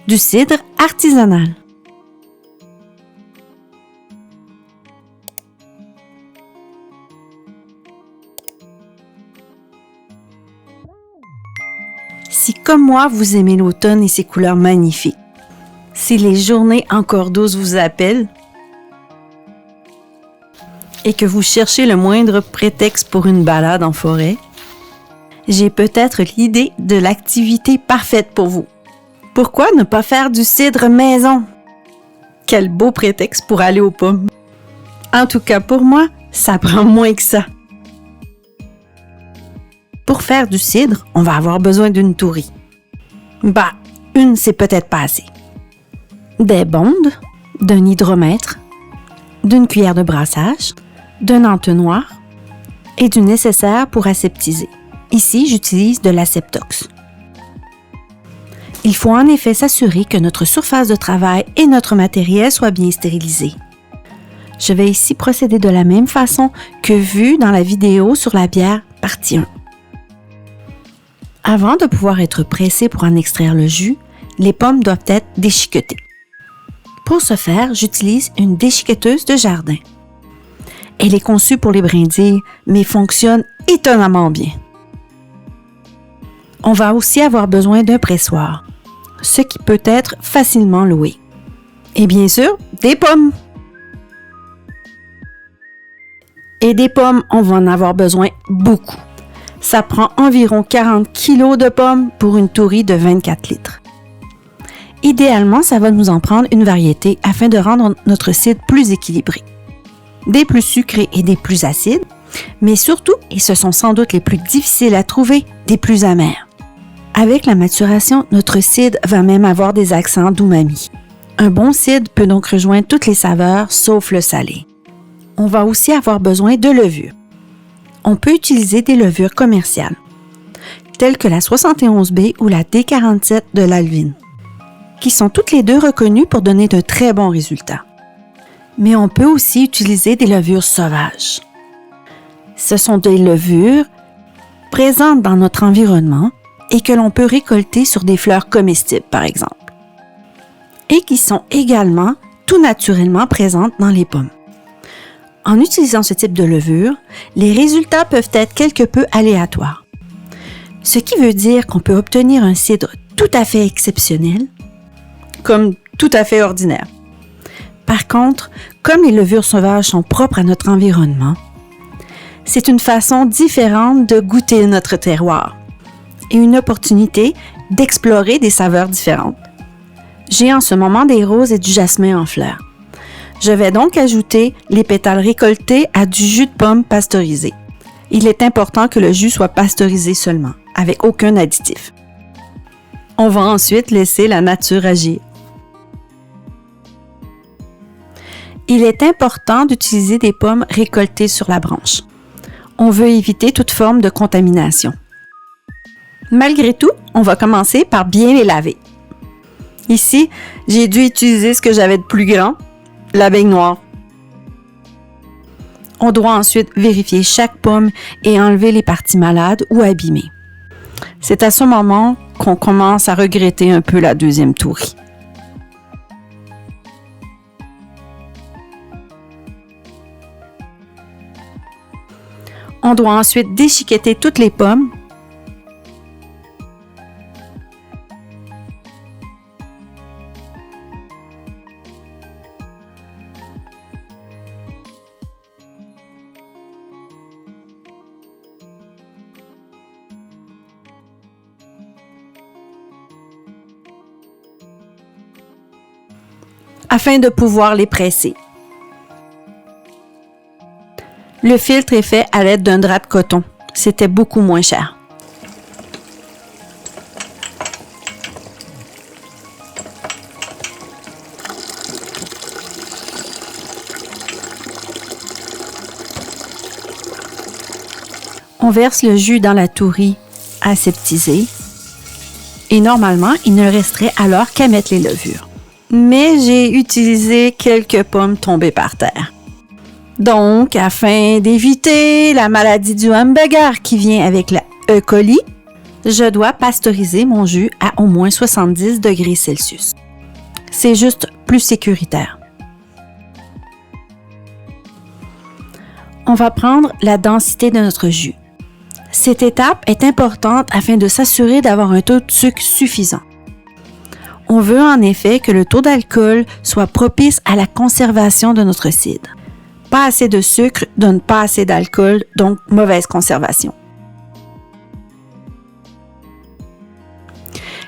du cidre artisanal. Si comme moi, vous aimez l'automne et ses couleurs magnifiques, si les journées encore douces vous appellent et que vous cherchez le moindre prétexte pour une balade en forêt, j'ai peut-être l'idée de l'activité parfaite pour vous. Pourquoi ne pas faire du cidre maison? Quel beau prétexte pour aller aux pommes. En tout cas, pour moi, ça prend moins que ça. Pour faire du cidre, on va avoir besoin d'une tourie. Une, c'est peut-être pas assez. Des bondes, d'un hydromètre, d'une cuillère de brassage, d'un entonnoir et du nécessaire pour aseptiser. Ici, j'utilise de l'Aseptox. Il faut en effet s'assurer que notre surface de travail et notre matériel soient bien stérilisés. Je vais ici procéder de la même façon que vu dans la vidéo sur la bière partie 1. Avant de pouvoir être pressées pour en extraire le jus, les pommes doivent être déchiquetées. Pour ce faire, j'utilise une déchiqueteuse de jardin. Elle est conçue pour les brindilles, mais fonctionne étonnamment bien. On va aussi avoir besoin d'un pressoir, ce qui peut être facilement loué. Et bien sûr, des pommes. Et des pommes, on va en avoir besoin beaucoup. Ça prend environ 40 kg de pommes pour une tourie de 24 litres. Idéalement, ça va nous en prendre une variété afin de rendre notre cidre plus équilibré. Des plus sucrés et des plus acides, mais surtout, et ce sont sans doute les plus difficiles à trouver, des plus amers. Avec la maturation, notre cidre va même avoir des accents d'umami. Un bon cidre peut donc rejoindre toutes les saveurs sauf le salé. On va aussi avoir besoin de levure. On peut utiliser des levures commerciales, telles que la 71B ou la D47 de l'Alvin, qui sont toutes les deux reconnues pour donner de très bons résultats. Mais on peut aussi utiliser des levures sauvages. Ce sont des levures présentes dans notre environnement et que l'on peut récolter sur des fleurs comestibles, par exemple, et qui sont également tout naturellement présentes dans les pommes. En utilisant ce type de levure, les résultats peuvent être quelque peu aléatoires, ce qui veut dire qu'on peut obtenir un cidre tout à fait exceptionnel, comme tout à fait ordinaire. Par contre, comme les levures sauvages sont propres à notre environnement, c'est une façon différente de goûter notre terroir et une opportunité d'explorer des saveurs différentes. J'ai en ce moment des roses et du jasmin en fleurs. Je vais donc ajouter les pétales récoltés à du jus de pomme pasteurisé. Il est important que le jus soit pasteurisé seulement, avec aucun additif. On va ensuite laisser la nature agir. Il est important d'utiliser des pommes récoltées sur la branche. On veut éviter toute forme de contamination. Malgré tout, on va commencer par bien les laver. Ici, j'ai dû utiliser ce que j'avais de plus grand, la baignoire. On doit ensuite vérifier chaque pomme et enlever les parties malades ou abîmées. C'est à ce moment qu'on commence à regretter un peu la deuxième tourie. On doit ensuite déchiqueter toutes les pommes . Afin de pouvoir les presser. Le filtre est fait à l'aide d'un drap de coton. C'était beaucoup moins cher. On verse le jus dans la tourie aseptisée et normalement, il ne resterait alors qu'à mettre les levures. Mais j'ai utilisé quelques pommes tombées par terre. Donc, afin d'éviter la maladie du hamburger qui vient avec la E. coli, Je dois pasteuriser mon jus à au moins 70 degrés Celsius. C'est juste plus sécuritaire. On va prendre la densité de notre jus. Cette étape est importante afin de s'assurer d'avoir un taux de sucre suffisant. On veut en effet que le taux d'alcool soit propice à la conservation de notre cidre. Pas assez de sucre donne pas assez d'alcool, donc mauvaise conservation.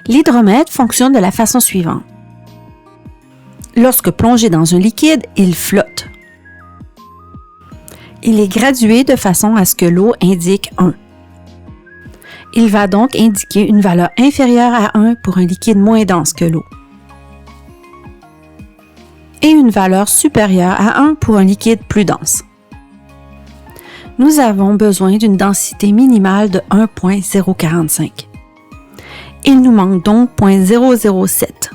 L'hydromètre fonctionne de la façon suivante. Lorsque plongé dans un liquide, il flotte. Il est gradué de façon à ce que l'eau indique 1. Il va donc indiquer une valeur inférieure à 1 pour un liquide moins dense que l'eau et une valeur supérieure à 1 pour un liquide plus dense. Nous avons besoin d'une densité minimale de 1,045. Il nous manque donc 0,007.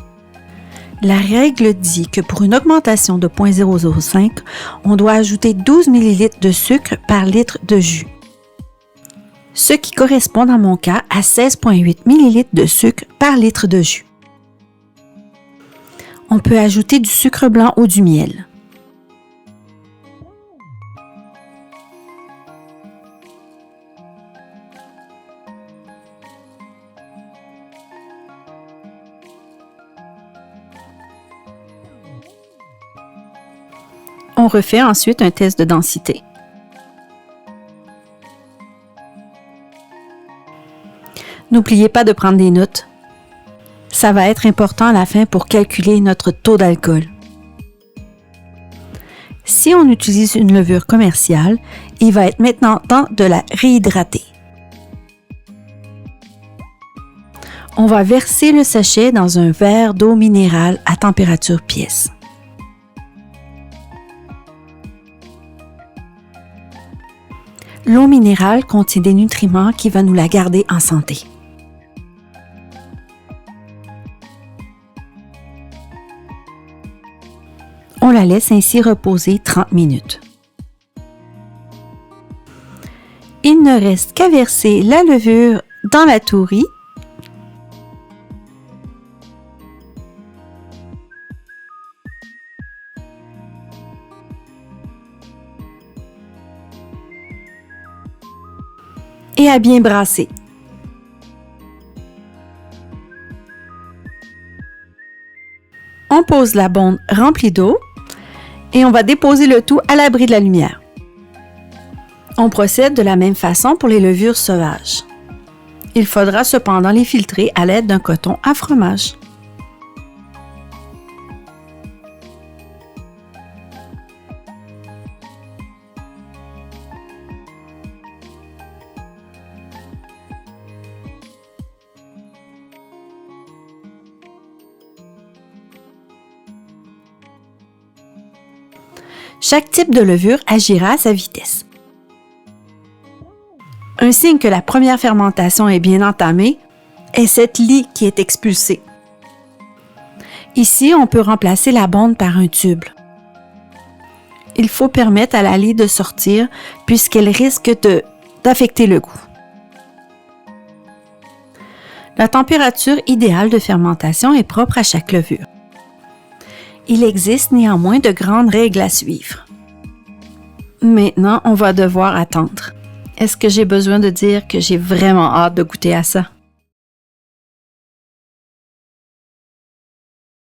La règle dit que pour une augmentation de 0,005, on doit ajouter 12 ml de sucre par litre de jus, ce qui correspond dans mon cas à 16,8 ml de sucre par litre de jus. On peut ajouter du sucre blanc ou du miel. On refait ensuite un test de densité. N'oubliez pas de prendre des notes. Ça va être important à la fin pour calculer notre taux d'alcool. Si on utilise une levure commerciale, il va être maintenant temps de la réhydrater. On va verser le sachet dans un verre d'eau minérale à température pièce. L'eau minérale contient des nutriments qui vont nous la garder en santé. On la laisse ainsi reposer 30 minutes. Il ne reste qu'à verser la levure dans la tourie et à bien brasser. On pose la bonde remplie d'eau et on va déposer le tout à l'abri de la lumière. On procède de la même façon pour les levures sauvages. Il faudra cependant les filtrer à l'aide d'un coton à fromage. Chaque type de levure agira à sa vitesse. Un signe que la première fermentation est bien entamée est cette lie qui est expulsée. Ici, on peut remplacer la bonde par un tube. Il faut permettre à la lie de sortir puisqu'elle risque d'affecter le goût. La température idéale de fermentation est propre à chaque levure. Il existe néanmoins de grandes règles à suivre. Maintenant, on va devoir attendre. Est-ce que j'ai besoin de dire que j'ai vraiment hâte de goûter à ça?